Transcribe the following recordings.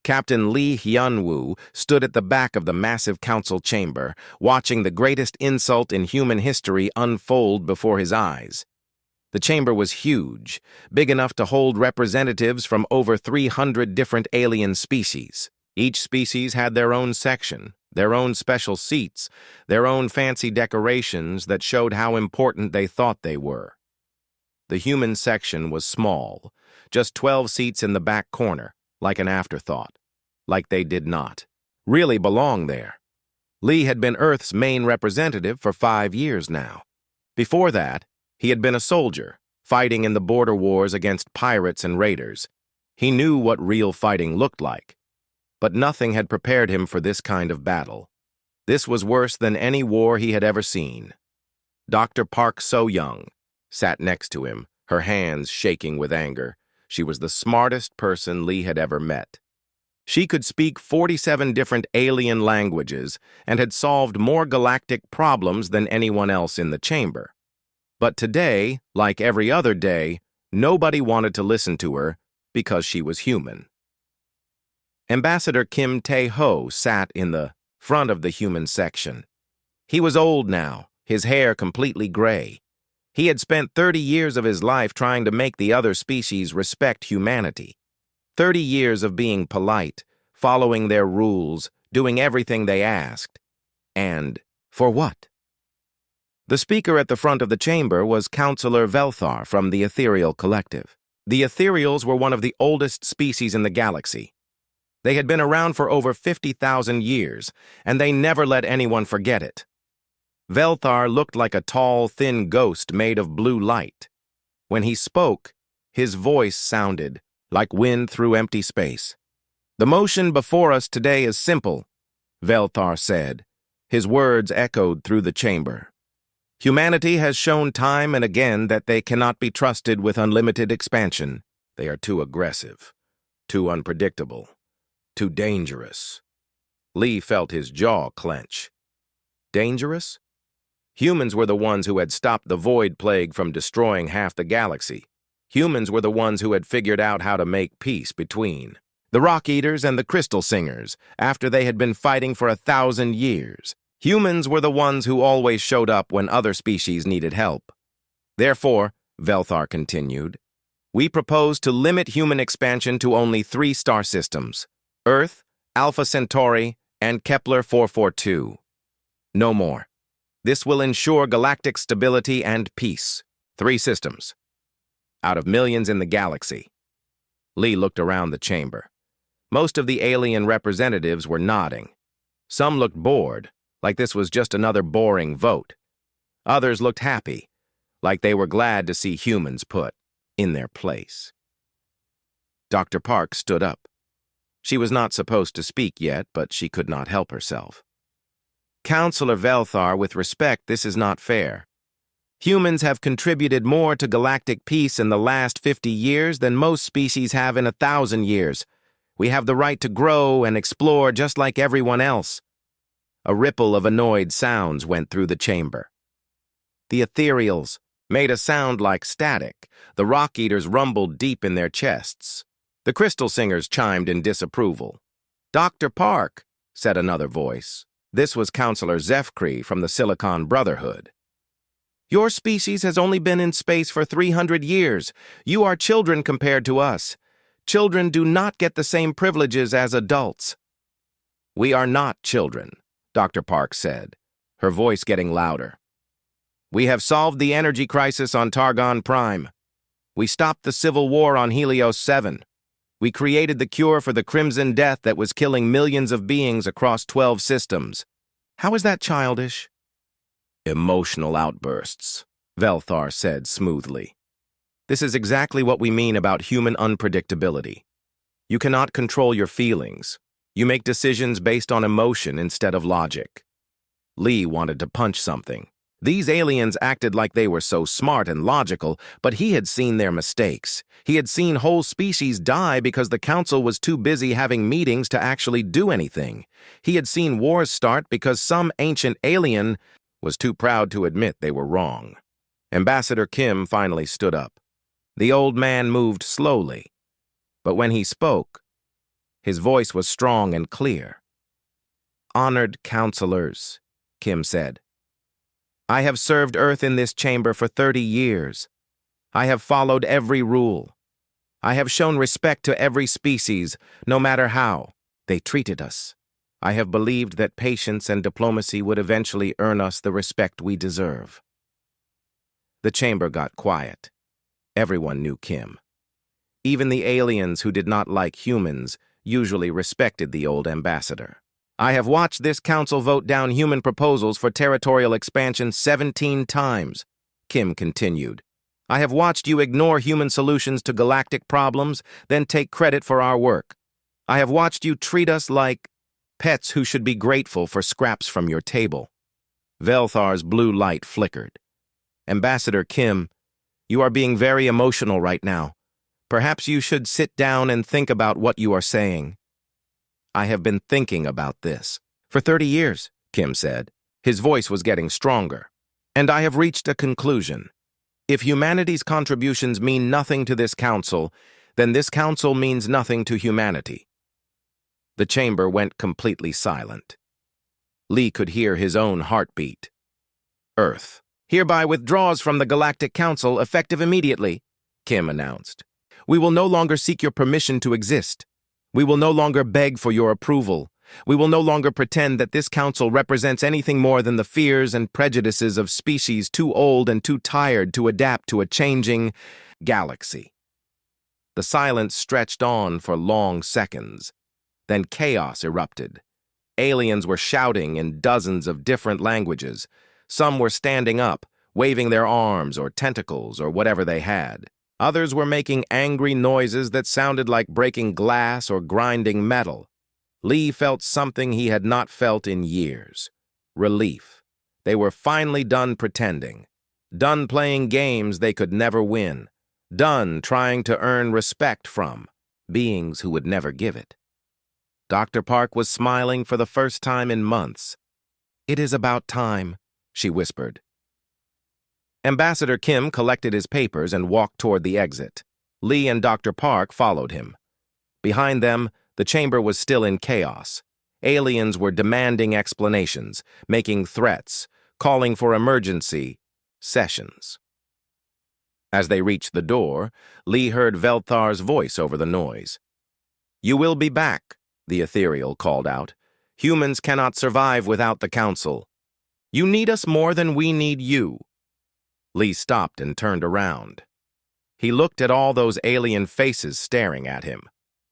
Captain Lee Hyun-woo stood at the back of the massive council chamber, watching the greatest insult in human history unfold before his eyes. The chamber was huge, big enough to hold representatives from over 300 different alien species. Each species had their own section, their own special seats, their own fancy decorations that showed how important they thought they were. The human section was small, just 12 seats in the back corner, like an afterthought, like they did not really belong there. Lee had been Earth's main representative for 5 years now. Before that, he had been a soldier, fighting in the border wars against pirates and raiders. He knew what real fighting looked like. But nothing had prepared him for this kind of battle. This was worse than any war he had ever seen. Dr. Park So-young sat next to him, her hands shaking with anger. She was the smartest person Lee had ever met. She could speak 47 different alien languages and had solved more galactic problems than anyone else in the chamber. But today, like every other day, nobody wanted to listen to her because she was human. Ambassador Kim Tae-ho sat in the front of the human section. He was old now, his hair completely gray. He had spent 30 years of his life trying to make the other species respect humanity. 30 years of being polite, following their rules, doing everything they asked. And for what? The speaker at the front of the chamber was Counselor Velthar from the Ethereal Collective. The Ethereals were one of the oldest species in the galaxy. They had been around for over 50,000 years, and they never let anyone forget it. Velthar looked like a tall, thin ghost made of blue light. When he spoke, his voice sounded like wind through empty space. "The motion before us today is simple," Velthar said. His words echoed through the chamber. "Humanity has shown time and again that they cannot be trusted with unlimited expansion. They are too aggressive, too unpredictable, too dangerous." Lee felt his jaw clench. Dangerous? Humans were the ones who had stopped the Void Plague from destroying half the galaxy. Humans were the ones who had figured out how to make peace between the Rock Eaters and the Crystal Singers after they had been fighting for 1,000 years. Humans were the ones who always showed up when other species needed help. Therefore, Velthar continued, we propose to limit human expansion to only 3 star systems: Earth, Alpha Centauri, and Kepler 442. No more. This will ensure galactic stability and peace. 3 systems. Out of millions in the galaxy. Lee looked around the chamber. Most of the alien representatives were nodding. Some looked bored, like this was just another boring vote. Others looked happy, like they were glad to see humans put in their place. Dr. Park stood up. She was not supposed to speak yet, but she could not help herself. Counselor Velthar, with respect, this is not fair. Humans have contributed more to galactic peace in the last 50 years than most species have in 1,000 years. We have the right to grow and explore just like everyone else. A ripple of annoyed sounds went through the chamber. The Ethereals made a sound like static. The Rock Eaters rumbled deep in their chests. The Crystal Singers chimed in disapproval. "Dr. Park," said another voice. This was Counselor Zefkri from the Silicon Brotherhood. "Your species has only been in space for 300 years. You are children compared to us. Children do not get the same privileges as adults." "We are not children," Dr. Park said, her voice getting louder. "We have solved the energy crisis on Targon Prime. We stopped the civil war on Helios 7. We created the cure for the Crimson Death that was killing millions of beings across 12 systems. How is that childish?" "Emotional outbursts," Velthar said smoothly. "This is exactly what we mean about human unpredictability. You cannot control your feelings. You make decisions based on emotion instead of logic." Lee wanted to punch something. These aliens acted like they were so smart and logical, but he had seen their mistakes. He had seen whole species die because the council was too busy having meetings to actually do anything. He had seen wars start because some ancient alien was too proud to admit they were wrong. Ambassador Kim finally stood up. The old man moved slowly, but when he spoke, His voice was strong and clear. "Honored counselors," Kim said. "I have served Earth in this chamber for 30 years. I have followed every rule. I have shown respect to every species, no matter how they treated us. I have believed that patience and diplomacy would eventually earn us the respect we deserve." The chamber got quiet. Everyone knew Kim. Even the aliens who did not like humans usually respected the old ambassador. "I have watched this council vote down human proposals for territorial expansion 17 times, Kim continued. "I have watched you ignore human solutions to galactic problems, then take credit for our work. I have watched you treat us like pets who should be grateful for scraps from your table." Velthar's blue light flickered. "Ambassador Kim, you are being very emotional right now. Perhaps you should sit down and think about what you are saying." "I have been thinking about this for 30 years, Kim said. His voice was getting stronger. "And I have reached a conclusion. If humanity's contributions mean nothing to this council, then this council means nothing to humanity." The chamber went completely silent. Lee could hear his own heartbeat. "Earth hereby withdraws from the Galactic Council effective immediately," Kim announced. "We will no longer seek your permission to exist. We will no longer beg for your approval. We will no longer pretend that this council represents anything more than the fears and prejudices of species too old and too tired to adapt to a changing galaxy." The silence stretched on for long seconds. Then chaos erupted. Aliens were shouting in dozens of different languages. Some were standing up, waving their arms or tentacles or whatever they had. Others were making angry noises that sounded like breaking glass or grinding metal. Lee felt something he had not felt in years. Relief. They were finally done pretending. Done playing games they could never win. Done trying to earn respect from beings who would never give it. Dr. Park was smiling for the first time in months. "It is about time," she whispered. Ambassador Kim collected his papers and walked toward the exit. Lee and Dr. Park followed him. Behind them, the chamber was still in chaos. Aliens were demanding explanations, making threats, calling for emergency sessions. As they reached the door, Lee heard Velthar's voice over the noise. "You will be back," the ethereal called out. "Humans cannot survive without the council. You need us more than we need you." Lee stopped and turned around. He looked at all those alien faces staring at him.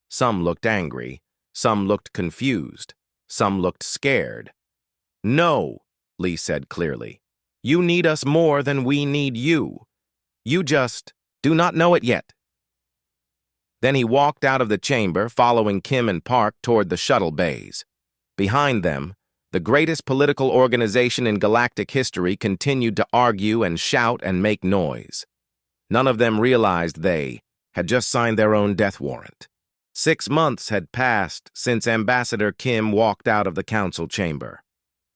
Some looked angry, some looked confused, some looked scared. "No," Lee said clearly. "You need us more than we need you. You just do not know it yet." Then he walked out of the chamber, following Kim and Park toward the shuttle bays. Behind them, the greatest political organization in galactic history continued to argue and shout and make noise. None of them realized they had just signed their own death warrant. 6 months had passed since Ambassador Kim walked out of the council chamber.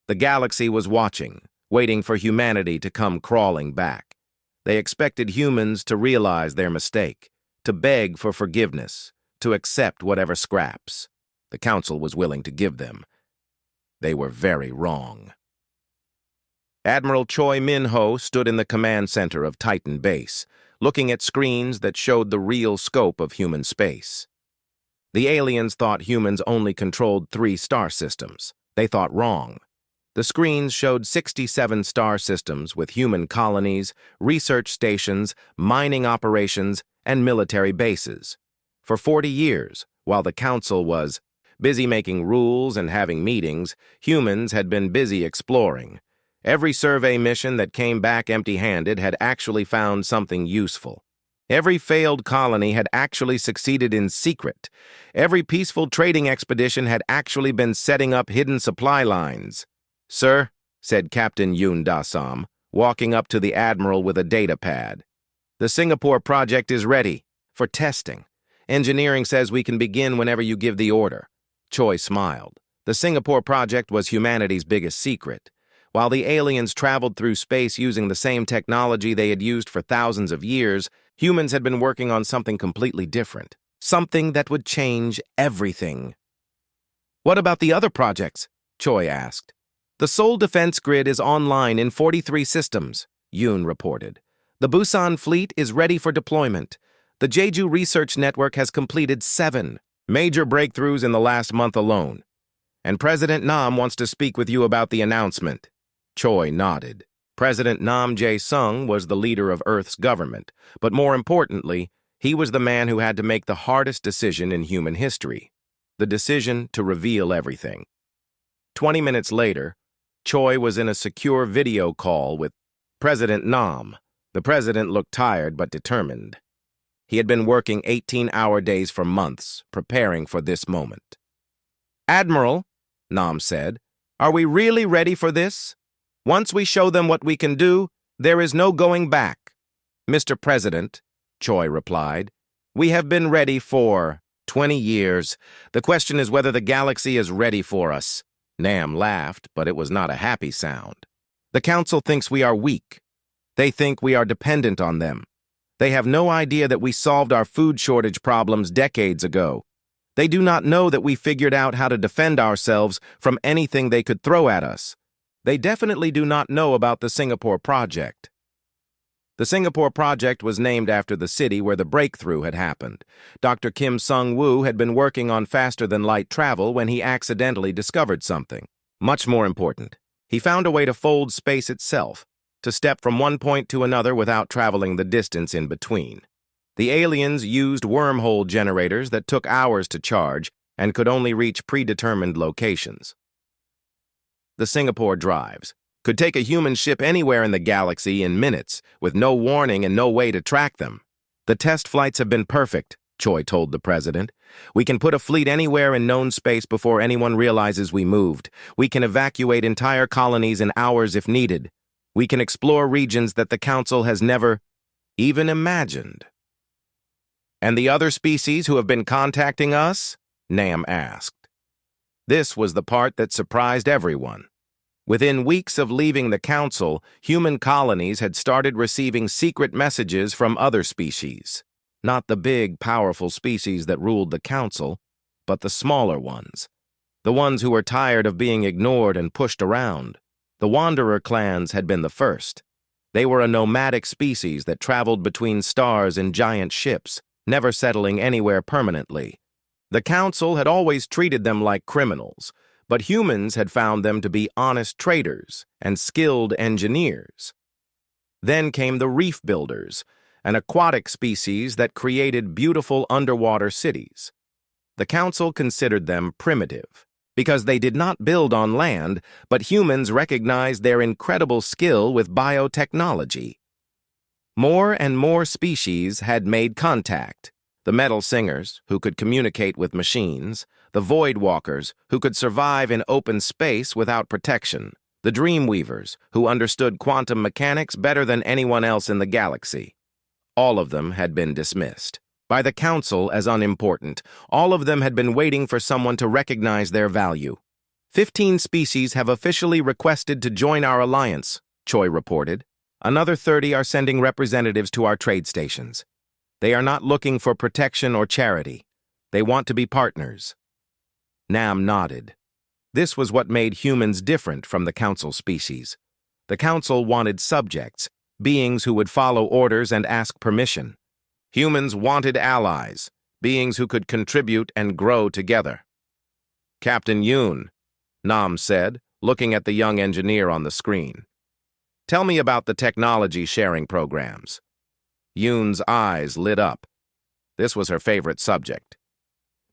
The galaxy was watching, waiting for humanity to come crawling back. They expected humans to realize their mistake, to beg for forgiveness, to accept whatever scraps the council was willing to give them. They were very wrong. Admiral Choi Min-ho stood in the command center of Titan Base, looking at screens that showed the real scope of human space. The aliens thought humans only controlled 3 star systems. They thought wrong. The screens showed 67 star systems with human colonies, research stations, mining operations, and military bases. For 40 years, while the council was busy making rules and having meetings, humans had been busy exploring. Every survey mission that came back empty-handed had actually found something useful. Every failed colony had actually succeeded in secret. Every peaceful trading expedition had actually been setting up hidden supply lines. "Sir," said Captain Yoon Da-sam, walking up to the Admiral with a data pad. "The Singapore project is ready for testing. Engineering says we can begin whenever you give the order." Choi smiled. The Singapore project was humanity's biggest secret. While the aliens traveled through space using the same technology they had used for thousands of years, humans had been working on something completely different. Something that would change everything. What about the other projects? Choi asked. The Seoul Defense Grid is online in 43 systems, Yoon reported. The Busan fleet is ready for deployment. The Jeju Research Network has completed 7 major breakthroughs in the last month alone. And President Nam wants to speak with you about the announcement. Choi nodded. President Nam Jae-sung was the leader of Earth's government, but more importantly, he was the man who had to make the hardest decision in human history, the decision to reveal everything. 20 minutes later, Choi was in a secure video call with President Nam. The president looked tired but determined. He had been working 18-hour days for months, preparing for this moment. Admiral, Nam said, are we really ready for this? Once we show them what we can do, there is no going back. Mr. President, Choi replied, we have been ready for 20 years. The question is whether the galaxy is ready for us. Nam laughed, but it was not a happy sound. The Council thinks we are weak. They think we are dependent on them. They have no idea that we solved our food shortage problems decades ago. They do not know that we figured out how to defend ourselves from anything they could throw at us. They definitely do not know about the Singapore project. The Singapore project was named after the city where the breakthrough had happened. Dr. Kim Sung-woo had been working on faster-than-light travel when he accidentally discovered something. Much more important, he found a way to fold space itself, to step from one point to another without traveling the distance in between. The aliens used wormhole generators that took hours to charge and could only reach predetermined locations. The Singapore drives could take a human ship anywhere in the galaxy in minutes, with no warning and no way to track them. The test flights have been perfect, Choi told the president. We can put a fleet anywhere in known space before anyone realizes we moved. We can evacuate entire colonies in hours if needed. We can explore regions that the Council has never even imagined. And the other species who have been contacting us? Nam asked. This was the part that surprised everyone. Within weeks of leaving the Council, human colonies had started receiving secret messages from other species. Not the big, powerful species that ruled the Council, but the smaller ones. The ones who were tired of being ignored and pushed around. The Wanderer clans had been the first. They were a nomadic species that traveled between stars in giant ships, never settling anywhere permanently. The Council had always treated them like criminals, but humans had found them to be honest traders and skilled engineers. Then came the Reef Builders, an aquatic species that created beautiful underwater cities. The Council considered them primitive, because they did not build on land, but humans recognized their incredible skill with biotechnology. More and more species had made contact. The Metal Singers, who could communicate with machines, the Void Walkers, who could survive in open space without protection, the Dream Weavers, who understood quantum mechanics better than anyone else in the galaxy. All of them had been dismissed by the Council as unimportant. All of them had been waiting for someone to recognize their value. 15 species have officially requested to join our alliance, Choi reported. Another 30 are sending representatives to our trade stations. They are not looking for protection or charity. They want to be partners. Nam nodded. This was what made humans different from the Council species. The Council wanted subjects, beings who would follow orders and ask permission. Humans wanted allies, beings who could contribute and grow together. Captain Yoon, Nam said, looking at the young engineer on the screen. Tell me about the technology sharing programs. Yoon's eyes lit up. This was her favorite subject.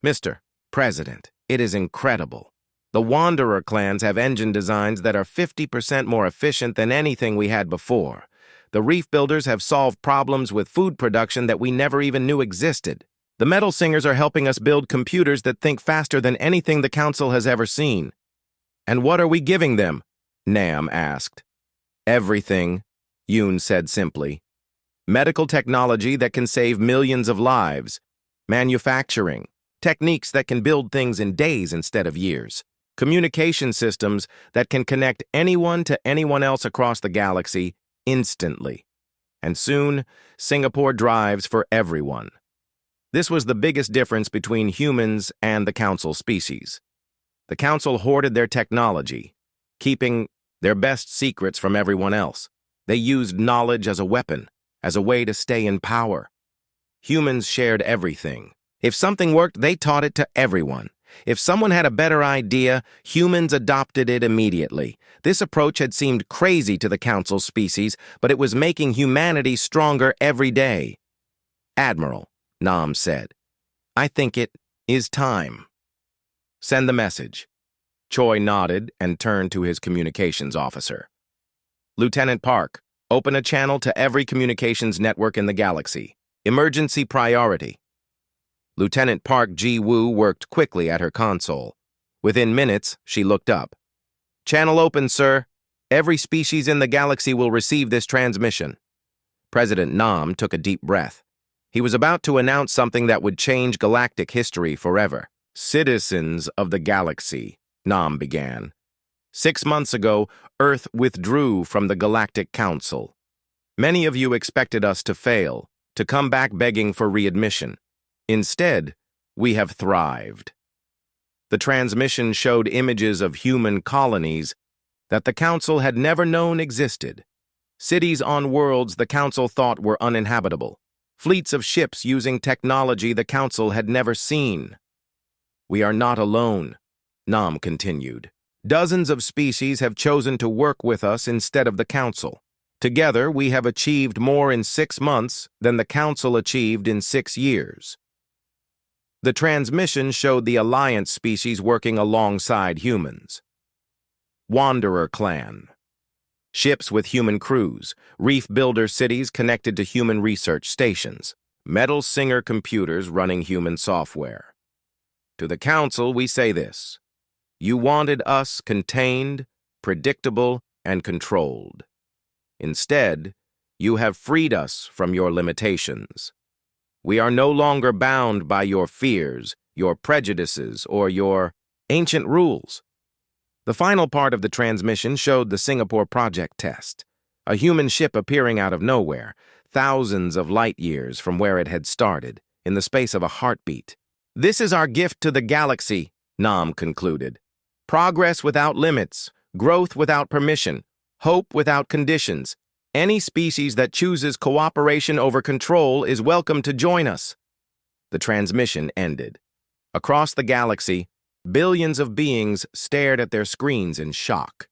Mr. President, it is incredible. The Wanderer clans have engine designs that are 50% more efficient than anything we had before. The Reef Builders have solved problems with food production that we never even knew existed. The Metal Singers are helping us build computers that think faster than anything the Council has ever seen. And what are we giving them? Nam asked. Everything, Yoon said simply. Medical technology that can save millions of lives. Manufacturing. Techniques that can build things in days instead of years. Communication systems that can connect anyone to anyone else across the galaxy instantly. And soon, Singapore drives for everyone. This was the biggest difference between humans and the Council species. The Council hoarded their technology, keeping their best secrets from everyone else. They used knowledge as a weapon, as a way to stay in power. Humans shared everything. If something worked, they taught it to everyone. If someone had a better idea, humans adopted it immediately. This approach had seemed crazy to the Council species, but it was making humanity stronger every day. "Admiral," Nam said, "I think it is time." "Send the message." Choi nodded and turned to his communications officer. "Lieutenant Park, open a channel to every communications network in the galaxy. Emergency priority." Lieutenant Park Ji-woo worked quickly at her console. Within minutes, she looked up. "Channel open, sir. Every species in the galaxy will receive this transmission." President Nam took a deep breath. He was about to announce something that would change galactic history forever. "Citizens of the galaxy," Nam began. 6 months ago, Earth withdrew from the Galactic Council. Many of you expected us to fail, to come back begging for readmission. Instead, we have thrived. The transmission showed images of human colonies that the Council had never known existed. Cities on worlds the Council thought were uninhabitable. Fleets of ships using technology the Council had never seen. "We are not alone," Nam continued. "Dozens of species have chosen to work with us instead of the Council. Together, we have achieved more in 6 months than the Council achieved in 6 years. The transmission showed the Alliance species working alongside humans. Wanderer Clan. Ships with human crews, reef builder cities connected to human research stations, Metal Singer computers running human software. To the Council, we say this: you wanted us contained, predictable, and controlled. Instead, you have freed us from your limitations. We are no longer bound by your fears, your prejudices, or your ancient rules." The final part of the transmission showed the Singapore project test, a human ship appearing out of nowhere, thousands of light years from where it had started, in the space of a heartbeat. "This is our gift to the galaxy," Nam concluded. "Progress without limits, growth without permission, hope without conditions. Any species that chooses cooperation over control is welcome to join us." The transmission ended. Across the galaxy, billions of beings stared at their screens in shock.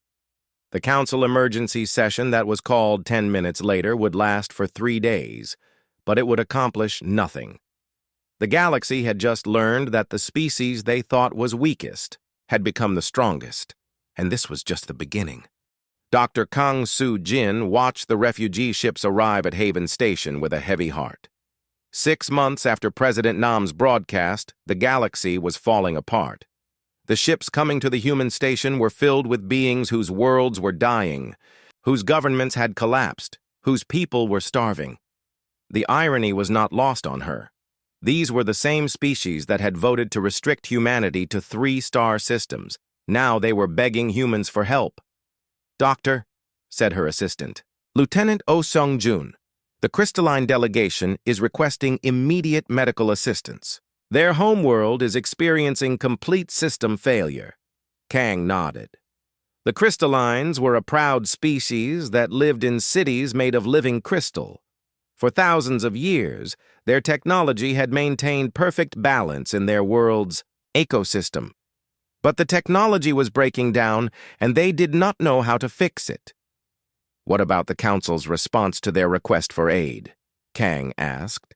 The Council emergency session that was called 10 minutes later would last for 3 days, but it would accomplish nothing. The galaxy had just learned that the species they thought was weakest had become the strongest, and this was just the beginning. Dr. Kang Soo-jin watched the refugee ships arrive at Haven Station with a heavy heart. 6 months after President Nam's broadcast, the galaxy was falling apart. The ships coming to the human station were filled with beings whose worlds were dying, whose governments had collapsed, whose people were starving. The irony was not lost on her. These were the same species that had voted to restrict humanity to 3-star systems. Now they were begging humans for help. "Doctor," said her assistant, "Lieutenant Oh Seung-jun, the crystalline delegation is requesting immediate medical assistance. Their homeworld is experiencing complete system failure." Kang nodded. The crystallines were a proud species that lived in cities made of living crystal. For thousands of years, their technology had maintained perfect balance in their world's ecosystem. But the technology was breaking down, and they did not know how to fix it. "What about the Council's response to their request for aid?" Kang asked.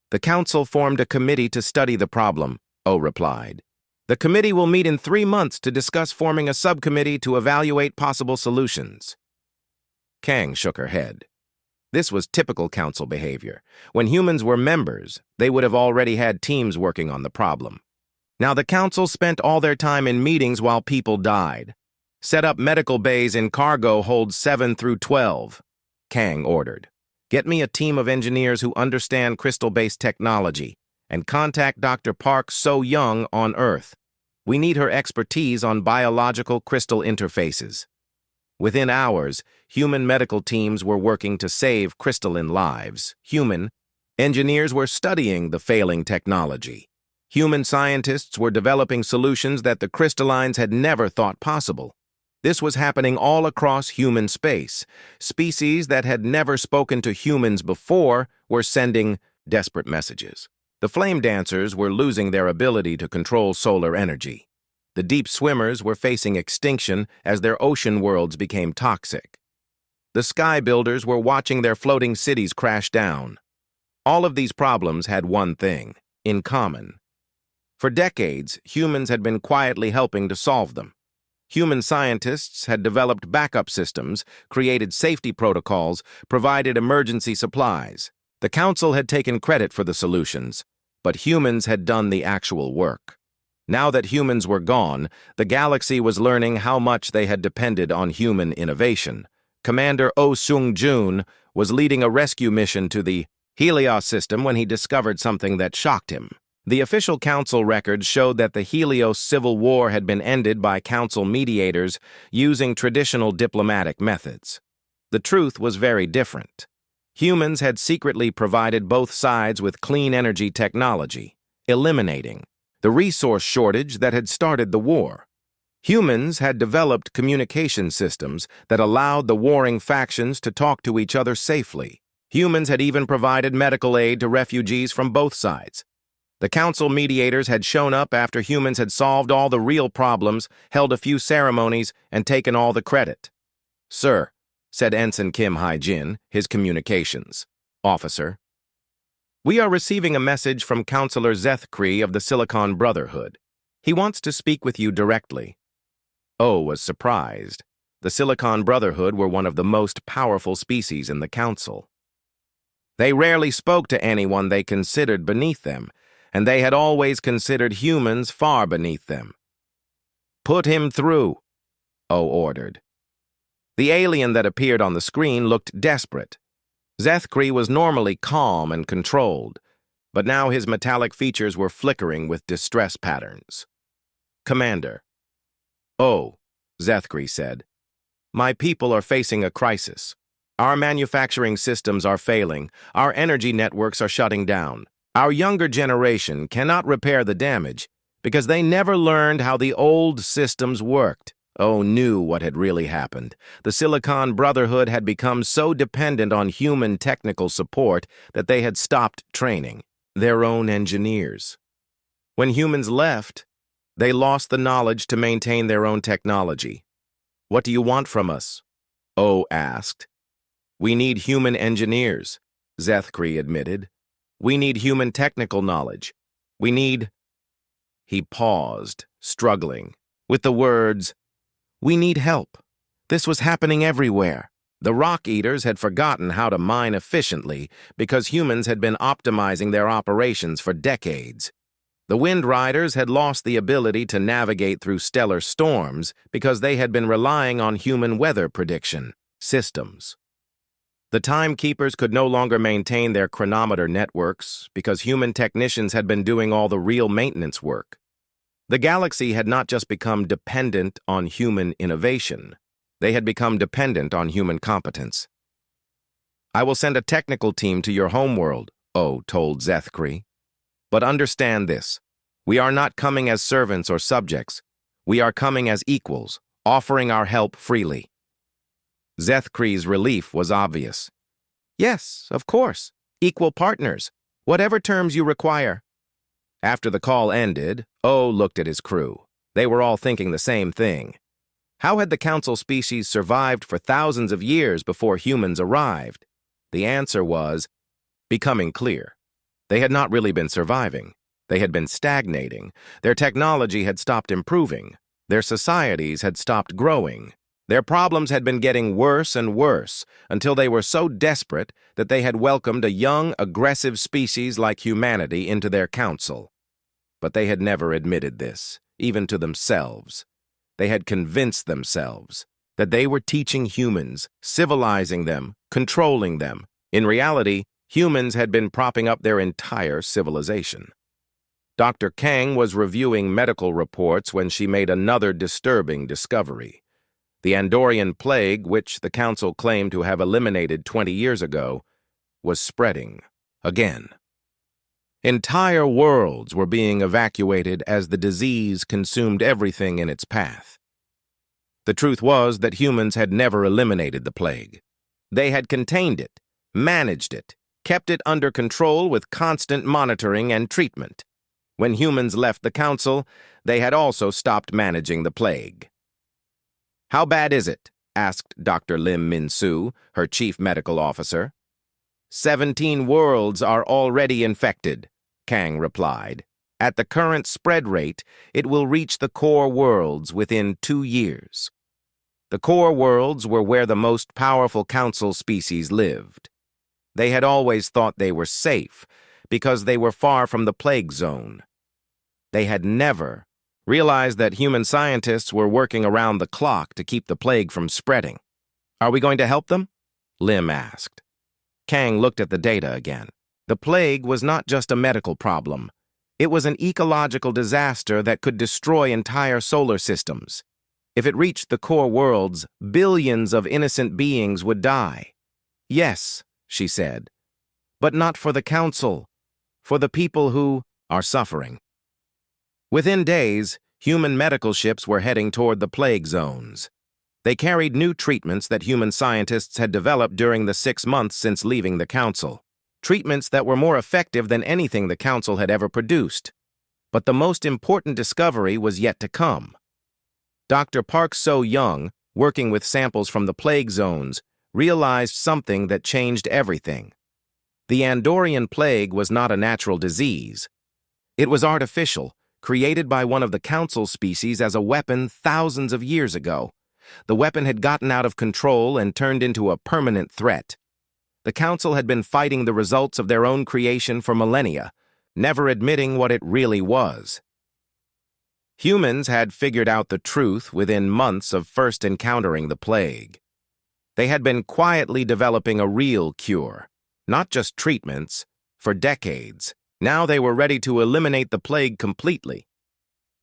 "The Council formed a committee to study the problem," Oh replied. "The committee will meet in 3 months to discuss forming a subcommittee to evaluate possible solutions." Kang shook her head. This was typical Council behavior. When humans were members, they would have already had teams working on the problem. Now the Council spent all their time in meetings while people died. "Set up medical bays in cargo hold 7 through 12, Kang ordered. "Get me a team of engineers who understand crystal-based technology, and contact Dr. Park So-young on Earth. We need her expertise on biological crystal interfaces." Within hours, human medical teams were working to save crystalline lives, human Engineers were studying the failing technology. Human scientists were developing solutions that the crystallines had never thought possible. This was happening all across human space. Species that had never spoken to humans before were sending desperate messages. The flame dancers were losing their ability to control solar energy. The deep swimmers were facing extinction as their ocean worlds became toxic. The sky builders were watching their floating cities crash down. All of these problems had one thing in common. For decades, humans had been quietly helping to solve them. Human scientists had developed backup systems, created safety protocols, provided emergency supplies. The Council had taken credit for the solutions, but humans had done the actual work. Now that humans were gone, the galaxy was learning how much they had depended on human innovation. Commander Oh Seung-jun was leading a rescue mission to the Helios system when he discovered something that shocked him. The official Council records showed that the Helios Civil War had been ended by Council mediators using traditional diplomatic methods. The truth was very different. Humans had secretly provided both sides with clean energy technology, eliminating the resource shortage that had started the war. Humans had developed communication systems that allowed the warring factions to talk to each other safely. Humans had even provided medical aid to refugees from both sides. The Council mediators had shown up after humans had solved all the real problems, held a few ceremonies, and taken all the credit. "Sir," said Ensign Kim Hae-jin, his communications officer, "we are receiving a message from Counselor Zeth-Kree of the Silicon Brotherhood. He wants to speak with you directly." Oh was surprised. The Silicon Brotherhood were one of the most powerful species in the Council. They rarely spoke to anyone they considered beneath them, and they had always considered humans far beneath them. "Put him through," Oh ordered. The alien that appeared on the screen looked desperate. Zeth-Kree was normally calm and controlled, but now his metallic features were flickering with distress patterns. "Commander." "Oh," Zeth-Kree said. "My people are facing a crisis. Our manufacturing systems are failing. Our energy networks are shutting down. Our younger generation cannot repair the damage because they never learned how the old systems worked." Oh knew what had really happened. The Silicon Brotherhood had become so dependent on human technical support that they had stopped training their own engineers. When humans left, they lost the knowledge to maintain their own technology. "What do you want from us?" Oh asked. "We need human engineers," Zeth-Kree admitted. "We need human technical knowledge. We need—" He paused, struggling, with the words, "We need help." This was happening everywhere. The Rock Eaters had forgotten how to mine efficiently because humans had been optimizing their operations for decades. The Wind Riders had lost the ability to navigate through stellar storms because they had been relying on human weather prediction systems. The timekeepers could no longer maintain their chronometer networks because human technicians had been doing all the real maintenance work. The galaxy had not just become dependent on human innovation. They had become dependent on human competence. "I will send a technical team to your homeworld," Oh told Zeth-Kree. "But understand this. We are not coming as servants or subjects. We are coming as equals, offering our help freely." Zeth-Kree's relief was obvious. "Yes, of course. Equal partners. Whatever terms you require." After the call ended, Oh looked at his crew. They were all thinking the same thing. How had the Council species survived for thousands of years before humans arrived? The answer was becoming clear. They had not really been surviving. They had been stagnating. Their technology had stopped improving. Their societies had stopped growing. Their problems had been getting worse and worse until they were so desperate that they had welcomed a young, aggressive species like humanity into their council. But they had never admitted this, even to themselves. They had convinced themselves that they were teaching humans, civilizing them, controlling them. In reality, humans had been propping up their entire civilization. Dr. Kang was reviewing medical reports when she made another disturbing discovery. The Andorian plague, which the Council claimed to have eliminated 20 years ago, was spreading. Again. Entire worlds were being evacuated as the disease consumed everything in its path. The truth was that humans had never eliminated the plague. They had contained it, managed it, kept it under control with constant monitoring and treatment. When humans left the council, they had also stopped managing the plague. "How bad is it?" asked Dr. Lim Min-soo, her chief medical officer. 17 worlds are already infected, Kang replied. At the current spread rate, it will reach the core worlds within 2 years. The core worlds were where the most powerful council species lived. They had always thought they were safe because they were far from the plague zone. They had never realized that human scientists were working around the clock to keep the plague from spreading. "Are we going to help them?" Lim asked. Kang looked at the data again. The plague was not just a medical problem. It was an ecological disaster that could destroy entire solar systems. If it reached the core worlds, billions of innocent beings would die. "Yes," she said, "but not for the council, for the people who are suffering." Within days, human medical ships were heading toward the plague zones. They carried new treatments that human scientists had developed during the 6 months since leaving the council. Treatments that were more effective than anything the council had ever produced. But the most important discovery was yet to come. Dr. Park So-young, working with samples from the plague zones, realized something that changed everything. The Andorian plague was not a natural disease. It was artificial, created by one of the council species as a weapon thousands of years ago. The weapon had gotten out of control and turned into a permanent threat. The council had been fighting the results of their own creation for millennia, never admitting what it really was. Humans had figured out the truth within months of first encountering the plague. They had been quietly developing a real cure, not just treatments, for decades. Now they were ready to eliminate the plague completely.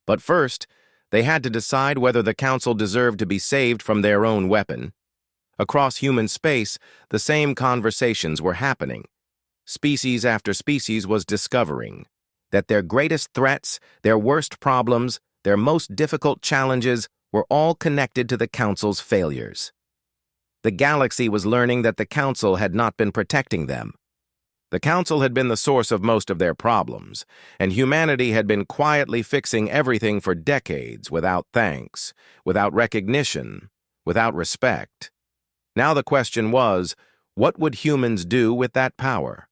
But first, they had to decide whether the council deserved to be saved from their own weapon. Across human space, the same conversations were happening. Species after species was discovering that their greatest threats, their worst problems, their most difficult challenges were all connected to the council's failures. The galaxy was learning that the council had not been protecting them. The council had been the source of most of their problems, and humanity had been quietly fixing everything for decades without thanks, without recognition, without respect. Now the question was, what would humans do with that power?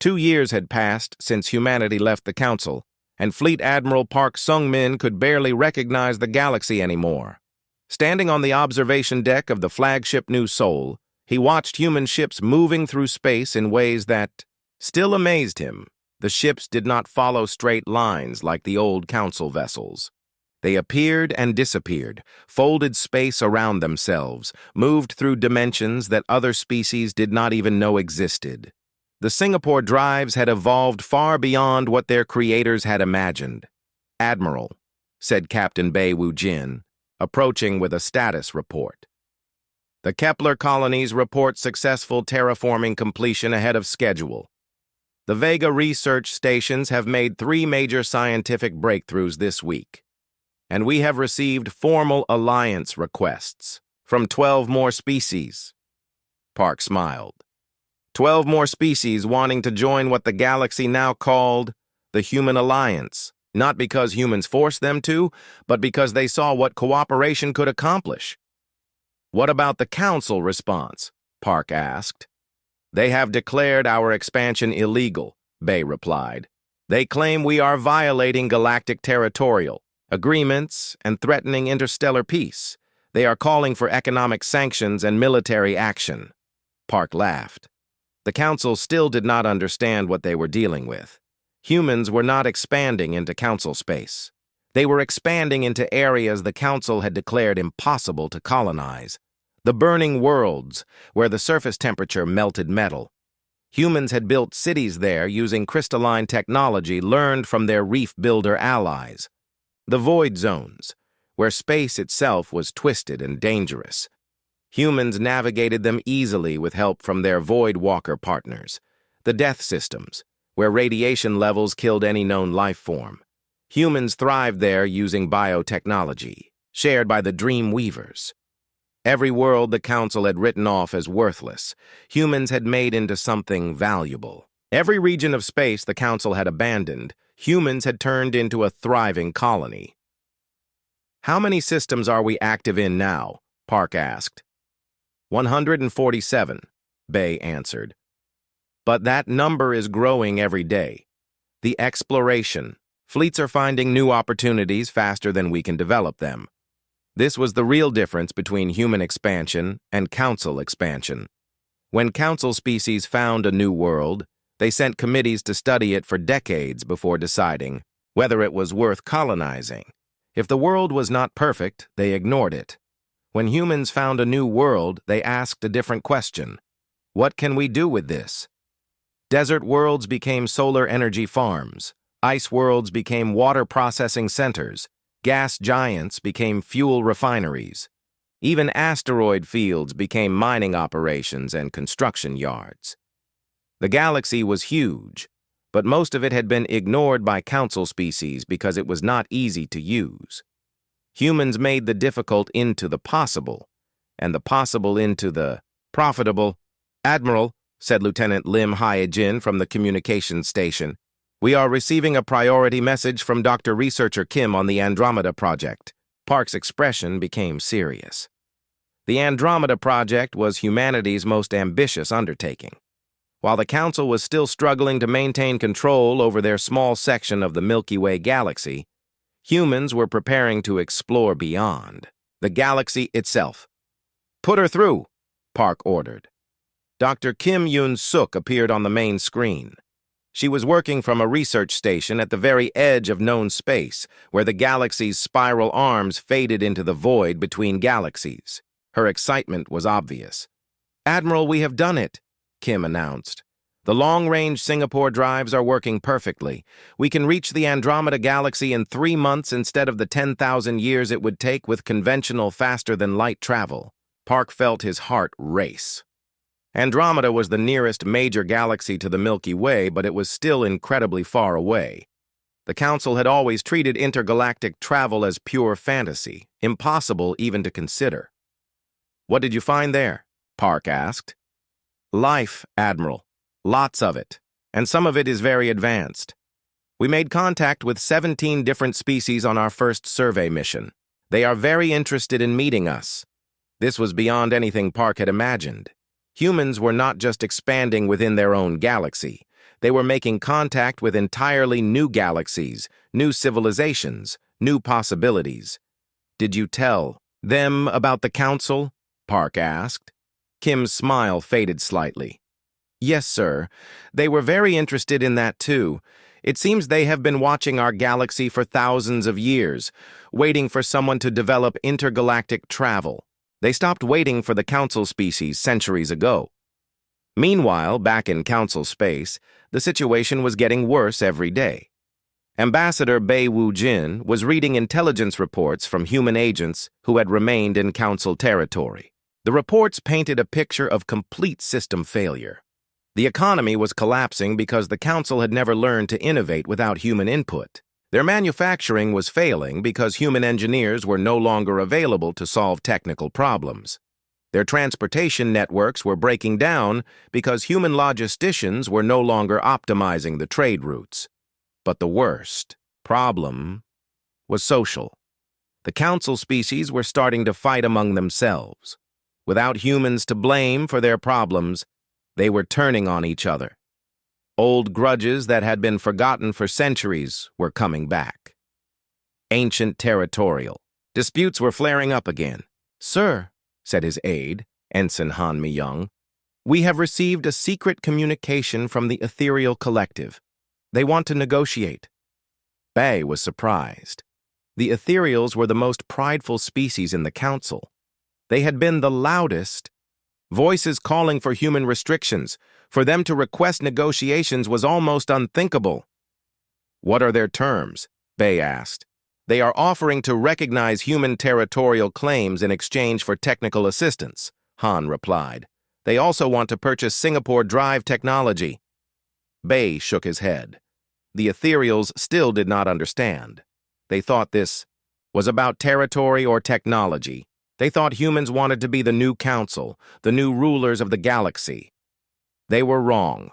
2 years had passed since humanity left the council, and Fleet Admiral Park Sung-min could barely recognize the galaxy anymore. Standing on the observation deck of the flagship New Seoul, he watched human ships moving through space in ways that still amazed him. The ships did not follow straight lines like the old council vessels. They appeared and disappeared, folded space around themselves, moved through dimensions that other species did not even know existed. The Singapore drives had evolved far beyond what their creators had imagined. "Admiral," said Captain Bei Wu-jin, approaching with a status report. "The Kepler colonies report successful terraforming completion ahead of schedule. The Vega research stations have made 3 major scientific breakthroughs this week, and we have received formal alliance requests from 12 more species." Park smiled. 12 more species wanting to join what the galaxy now called the Human Alliance, not because humans forced them to, but because they saw what cooperation could accomplish. "What about the council response?" Park asked. "They have declared our expansion illegal," Bei replied. "They claim we are violating galactic territorial agreements and threatening interstellar peace. They are calling for economic sanctions and military action." Park laughed. The council still did not understand what they were dealing with. Humans were not expanding into council space. They were expanding into areas the council had declared impossible to colonize. The burning worlds, where the surface temperature melted metal. Humans had built cities there using crystalline technology learned from their reef builder allies. The void zones, where space itself was twisted and dangerous. Humans navigated them easily with help from their Void Walker partners. the death systems, where radiation levels killed any known life form. Humans thrived there using biotechnology, shared by the Dream Weavers. Every world the Council had written off as worthless, humans had made into something valuable. Every region of space the Council had abandoned, humans had turned into a thriving colony. "How many systems are we active in now?" Park asked. 147, Bay answered. "But that number is growing every day. The exploration. Fleets are finding new opportunities faster than we can develop them." This was the real difference between human expansion and Council expansion. When Council species found a new world, they sent committees to study it for decades before deciding whether it was worth colonizing. If the world was not perfect, they ignored it. When humans found a new world, they asked a different question. What can we do with this? Desert worlds became solar energy farms. Ice worlds became water processing centers. Gas giants became fuel refineries. Even asteroid fields became mining operations and construction yards. The galaxy was huge, but most of it had been ignored by Council species because it was not easy to use. Humans made the difficult into the possible, and the possible into the profitable. "Admiral," said Lieutenant Lim Hyejin from the communications station, "we are receiving a priority message from Dr. Researcher Kim on the Andromeda Project." Park's expression became serious. The Andromeda Project was humanity's most ambitious undertaking. While the Council was still struggling to maintain control over their small section of the Milky Way galaxy, humans were preparing to explore beyond the galaxy itself. "Put her through," Park ordered. Dr. Kim Yoon-suk appeared on the main screen. She was working from a research station at the very edge of known space, where the galaxy's spiral arms faded into the void between galaxies. Her excitement was obvious. "Admiral, we have done it," Kim announced. "The long-range Singapore drives are working perfectly. We can reach the Andromeda Galaxy in 3 months instead of the 10,000 years it would take with conventional faster-than-light travel." Park felt his heart race. Andromeda was the nearest major galaxy to the Milky Way, but it was still incredibly far away. The Council had always treated intergalactic travel as pure fantasy, impossible even to consider. "What did you find there?" Park asked. "Life, Admiral. Lots of it, and some of it is very advanced. We made contact with 17 different species on our first survey mission. They are very interested in meeting us." This was beyond anything Park had imagined. Humans were not just expanding within their own galaxy. They were making contact with entirely new galaxies, new civilizations, new possibilities. "Did you tell them about the Council?" Park asked. Kim's smile faded slightly. "Yes, sir. They were very interested in that, too. It seems they have been watching our galaxy for thousands of years, waiting for someone to develop intergalactic travel. They stopped waiting for the Council species centuries ago." Meanwhile, back in Council space, the situation was getting worse every day. Ambassador Bei Wu-jin was reading intelligence reports from human agents who had remained in Council territory. The reports painted a picture of complete system failure. The economy was collapsing because the Council had never learned to innovate without human input. Their manufacturing was failing because human engineers were no longer available to solve technical problems. Their transportation networks were breaking down because human logisticians were no longer optimizing the trade routes. But the worst problem was social. The Council species were starting to fight among themselves. Without humans to blame for their problems, they were turning on each other. Old grudges that had been forgotten for centuries were coming back. Ancient territorial disputes were flaring up again. "Sir," said his aide, Ensign Han Mi-young, "we have received a secret communication from the Ethereal Collective. They want to negotiate." Bay was surprised. The Ethereals were the most prideful species in the Council. They had been the loudest. Voices calling for human restrictions. For them to request negotiations was almost unthinkable. "What are their terms?" Bay asked. "They are offering to recognize human territorial claims in exchange for technical assistance," Han replied. "They also want to purchase Singapore drive technology." Bay shook his head. The ethereals still did not understand. They thought this was about territory or technology. They thought humans wanted to be the new council, the new rulers of the galaxy. They were wrong.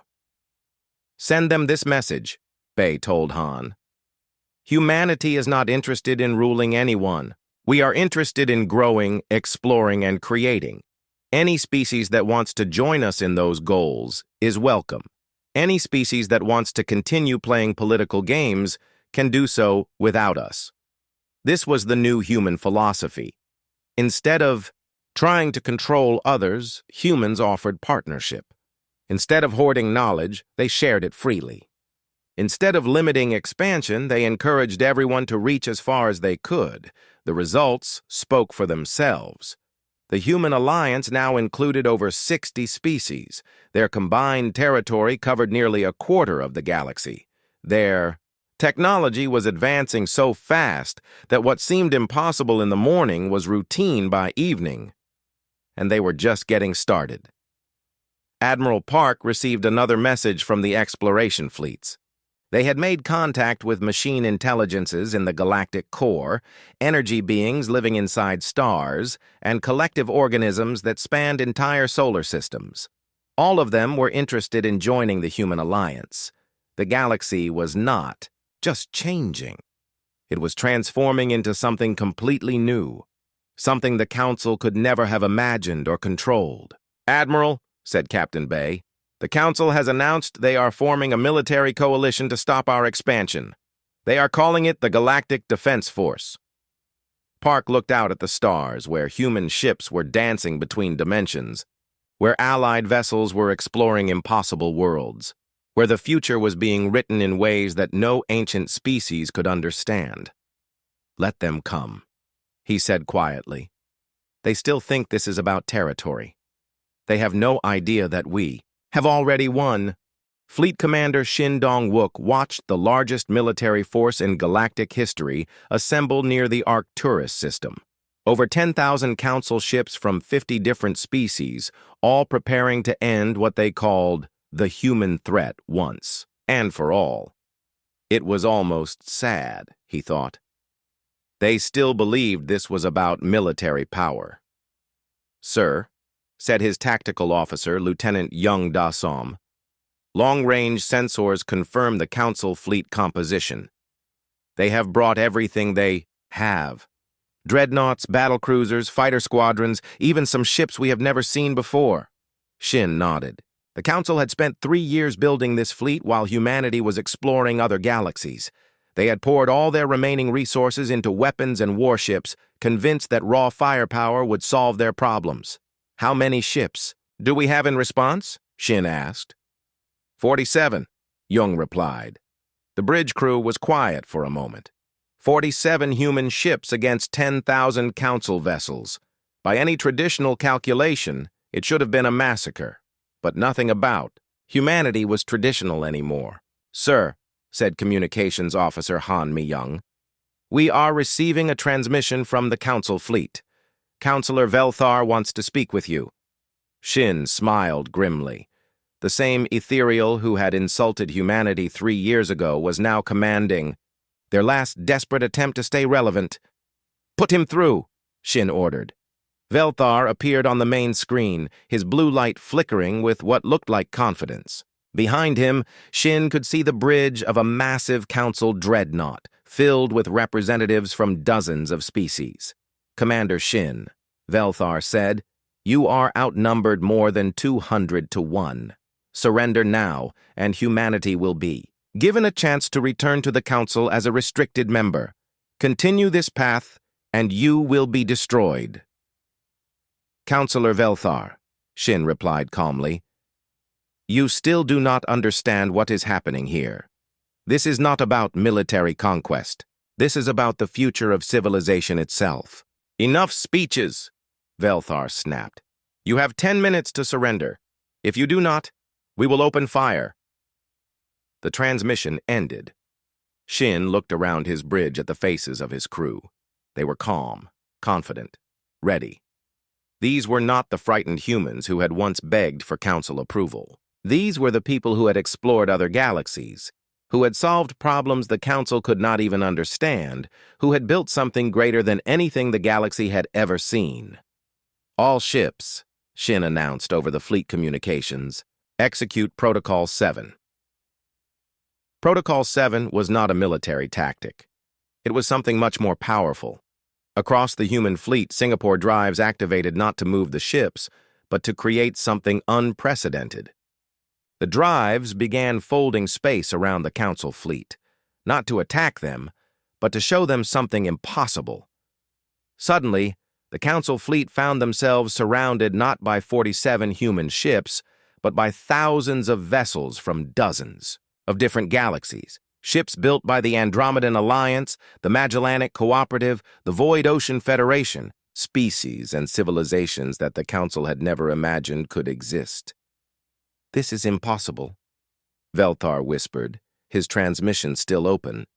Send them this message, Bay told Han. Humanity is not interested in ruling anyone. We are interested in growing, exploring, and creating. Any species that wants to join us in those goals is welcome. Any species that wants to continue playing political games can do so without us. This was the new human philosophy. Instead of trying to control others, humans offered partnership. Instead of hoarding knowledge, they shared it freely. Instead of limiting expansion, they encouraged everyone to reach as far as they could. The results spoke for themselves. The human alliance now included over 60 species. Their combined territory covered nearly a quarter of the galaxy. Their technology was advancing so fast that what seemed impossible in the morning was routine by evening. And they were just getting started. Admiral Park received another message from the exploration fleets. They had made contact with machine intelligences in the galactic core, energy beings living inside stars, and collective organisms that spanned entire solar systems. All of them were interested in joining the human alliance. The galaxy was not just changing. It was transforming into something completely new, something the Council could never have imagined or controlled. "Admiral," said Captain Bay, "the Council has announced they are forming a military coalition to stop our expansion. They are calling it the Galactic Defense Force." Park looked out at the stars, where human ships were dancing between dimensions, where allied vessels were exploring impossible worlds, where the future was being written in ways that no ancient species could understand. "Let them come," he said quietly. "They still think this is about territory. They have no idea that we have already won." Fleet Commander Shin Dong-wook watched the largest military force in galactic history assemble near the Arcturus system. Over 10,000 council ships from 50 different species, all preparing to end what they called the human threat once and for all. It was almost sad, he thought. They still believed this was about military power. "Sir," said his tactical officer, Lieutenant Young Da-som, "long-range sensors confirm the Council fleet composition. They have brought everything they have. Dreadnoughts, battlecruisers, fighter squadrons, even some ships we have never seen before." Shin nodded. The Council had spent 3 years building this fleet while humanity was exploring other galaxies. They had poured all their remaining resources into weapons and warships, convinced that raw firepower would solve their problems. "How many ships do we have in response?" Shin asked. 47, Young replied. The bridge crew was quiet for a moment. 47 human ships against 10,000 council vessels. By any traditional calculation, it should have been a massacre. But nothing about humanity was traditional anymore. "Sir," said Communications Officer Han Mi-young, "we are receiving a transmission from the Council fleet. Councillor Velthar wants to speak with you." Shin smiled grimly. The same ethereal who had insulted humanity 3 years ago was now commanding their last desperate attempt to stay relevant. "Put him through," Shin ordered. Velthar appeared on the main screen, his blue light flickering with what looked like confidence. Behind him, Shin could see the bridge of a massive council dreadnought, filled with representatives from dozens of species. "Commander Shin," Velthar said, "you are outnumbered more than 200 to 1. Surrender now, and humanity will be given a chance to return to the Council as a restricted member. Continue this path, and you will be destroyed." "Councillor Velthar," Shin replied calmly, "you still do not understand what is happening here. This is not about military conquest. This is about the future of civilization itself." "Enough speeches," Velthar snapped. "You have 10 minutes to surrender. If you do not, we will open fire." The transmission ended. Shin looked around his bridge at the faces of his crew. They were calm, confident, ready. These were not the frightened humans who had once begged for council approval. These were the people who had explored other galaxies, who had solved problems the Council could not even understand, who had built something greater than anything the galaxy had ever seen. "All ships," Shin announced over the fleet communications, "execute Protocol 7. Protocol 7 was not a military tactic. It was something much more powerful. Across the human fleet, Singapore drives activated not to move the ships, but to create something unprecedented. The drives began folding space around the Council fleet, not to attack them, but to show them something impossible. Suddenly, the Council fleet found themselves surrounded not by 47 human ships, but by thousands of vessels from dozens of different galaxies, ships built by the Andromedan Alliance, the Magellanic Cooperative, the Void Ocean Federation, species and civilizations that the Council had never imagined could exist. "This is impossible," Velthar whispered, his transmission still open.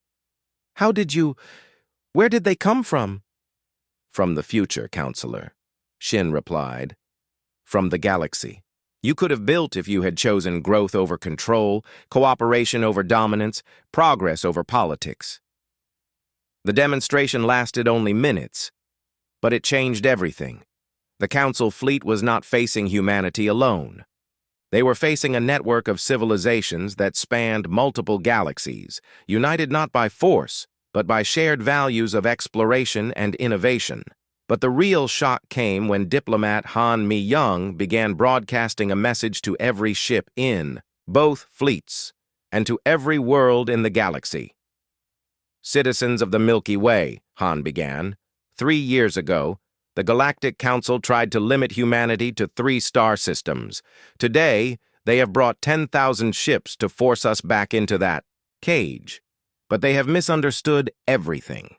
Where did they come from?" "From the future, Counselor," Shin replied. "From the galaxy. You could have built if you had chosen growth over control, cooperation over dominance, progress over politics. The demonstration lasted only minutes, but it changed everything. The Council fleet was not facing humanity alone. They were facing a network of civilizations that spanned multiple galaxies, united not by force, but by shared values of exploration and innovation. But the real shock came when diplomat Han Mi-young began broadcasting a message to every ship in both fleets and to every world in the galaxy. "Citizens of the Milky Way," Han began, "3 years ago, the Galactic Council tried to limit humanity to 3 star systems. Today, they have brought 10,000 ships to force us back into that cage. But they have misunderstood everything."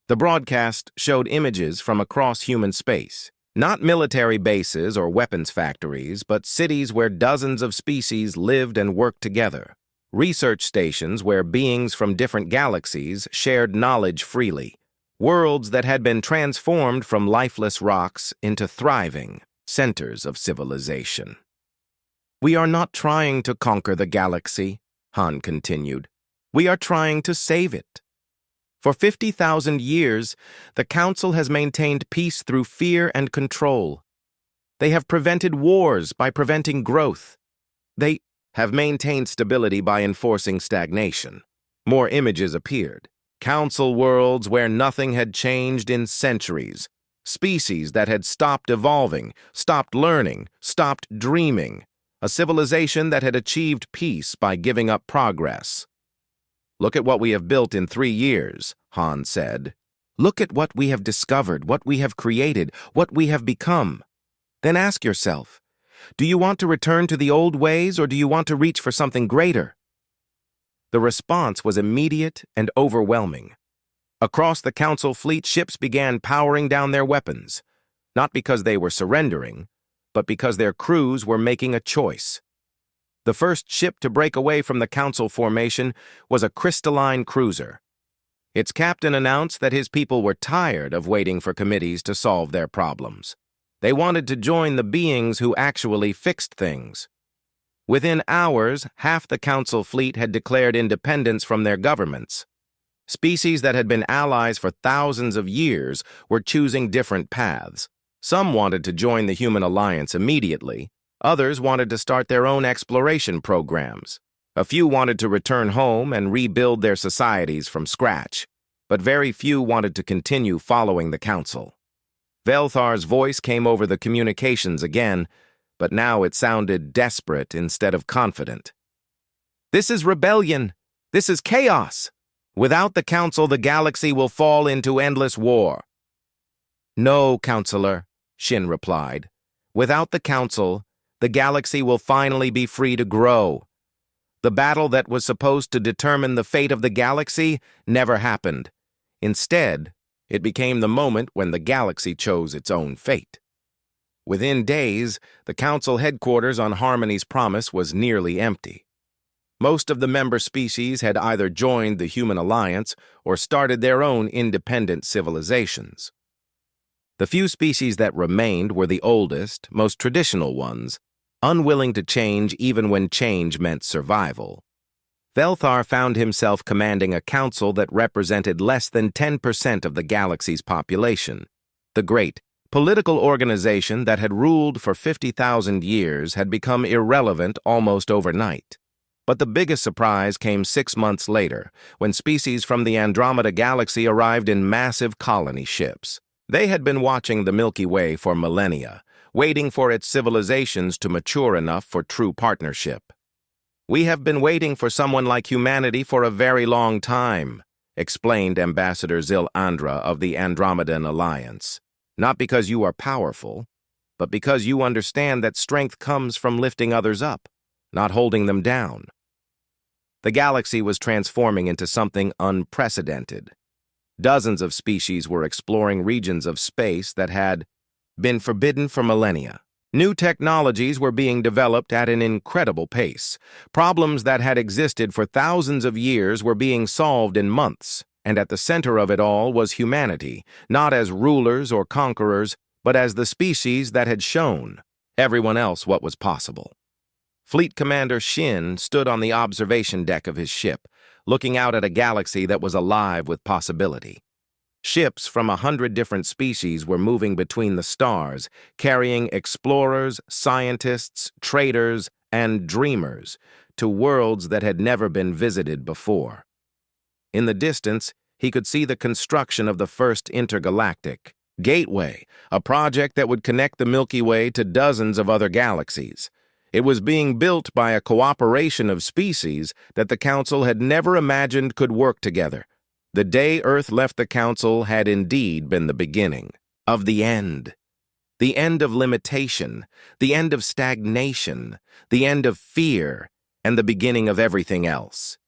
The broadcast showed images from across human space. Not military bases or weapons factories, but cities where dozens of species lived and worked together. Research stations where beings from different galaxies shared knowledge freely. Worlds that had been transformed from lifeless rocks into thriving centers of civilization. "We are not trying to conquer the galaxy," Han continued. "We are trying to save it. For 50,000 years, the Council has maintained peace through fear and control. They have prevented wars by preventing growth. They have maintained stability by enforcing stagnation." More images appeared. Council worlds where nothing had changed in centuries. Species that had stopped evolving, stopped learning, stopped dreaming. A civilization that had achieved peace by giving up progress. "Look at what we have built in 3 years, Han said. "Look at what we have discovered, what we have created, what we have become. Then ask yourself, do you want to return to the old ways or do you want to reach for something greater?" The response was immediate and overwhelming. Across the Council fleet, ships began powering down their weapons, not because they were surrendering, but because their crews were making a choice. The first ship to break away from the Council formation was a crystalline cruiser. Its captain announced that his people were tired of waiting for committees to solve their problems. They wanted to join the beings who actually fixed things. Within hours, half the Council fleet had declared independence from their governments. Species that had been allies for thousands of years were choosing different paths. Some wanted to join the Human Alliance immediately. Others wanted to start their own exploration programs. A few wanted to return home and rebuild their societies from scratch. But very few wanted to continue following the Council. Velthar's voice came over the communications again, but now it sounded desperate instead of confident. "This is rebellion. This is chaos. Without the Council, the galaxy will fall into endless war." "No, Counselor," Shin replied. "Without the Council, the galaxy will finally be free to grow. The battle that was supposed to determine the fate of the galaxy never happened. Instead, it became the moment when the galaxy chose its own fate." Within days, the Council headquarters on Harmony's Promise was nearly empty. Most of the member species had either joined the Human Alliance or started their own independent civilizations. The few species that remained were the oldest, most traditional ones, unwilling to change even when change meant survival. Velthar found himself commanding a council that represented less than 10% of the galaxy's population. The great political organization that had ruled for 50,000 years had become irrelevant almost overnight. But the biggest surprise came 6 months later, when species from the Andromeda Galaxy arrived in massive colony ships. They had been watching the Milky Way for millennia, waiting for its civilizations to mature enough for true partnership. "We have been waiting for someone like humanity for a very long time," explained Ambassador Zil Andra of the Andromedan Alliance. "Not because you are powerful, but because you understand that strength comes from lifting others up, not holding them down." The galaxy was transforming into something unprecedented. Dozens of species were exploring regions of space that had been forbidden for millennia. New technologies were being developed at an incredible pace. Problems that had existed for thousands of years were being solved in months, and at the center of it all was humanity, not as rulers or conquerors, but as the species that had shown everyone else what was possible. Fleet Commander Shin stood on the observation deck of his ship, looking out at a galaxy that was alive with possibility. Ships from 100 different species were moving between the stars, carrying explorers, scientists, traders, and dreamers to worlds that had never been visited before. In the distance, he could see the construction of the first intergalactic gateway, a project that would connect the Milky Way to dozens of other galaxies. It was being built by a cooperation of species that the Council had never imagined could work together. The day Earth left the Council had indeed been the beginning of the end of limitation, the end of stagnation, the end of fear, and the beginning of everything else.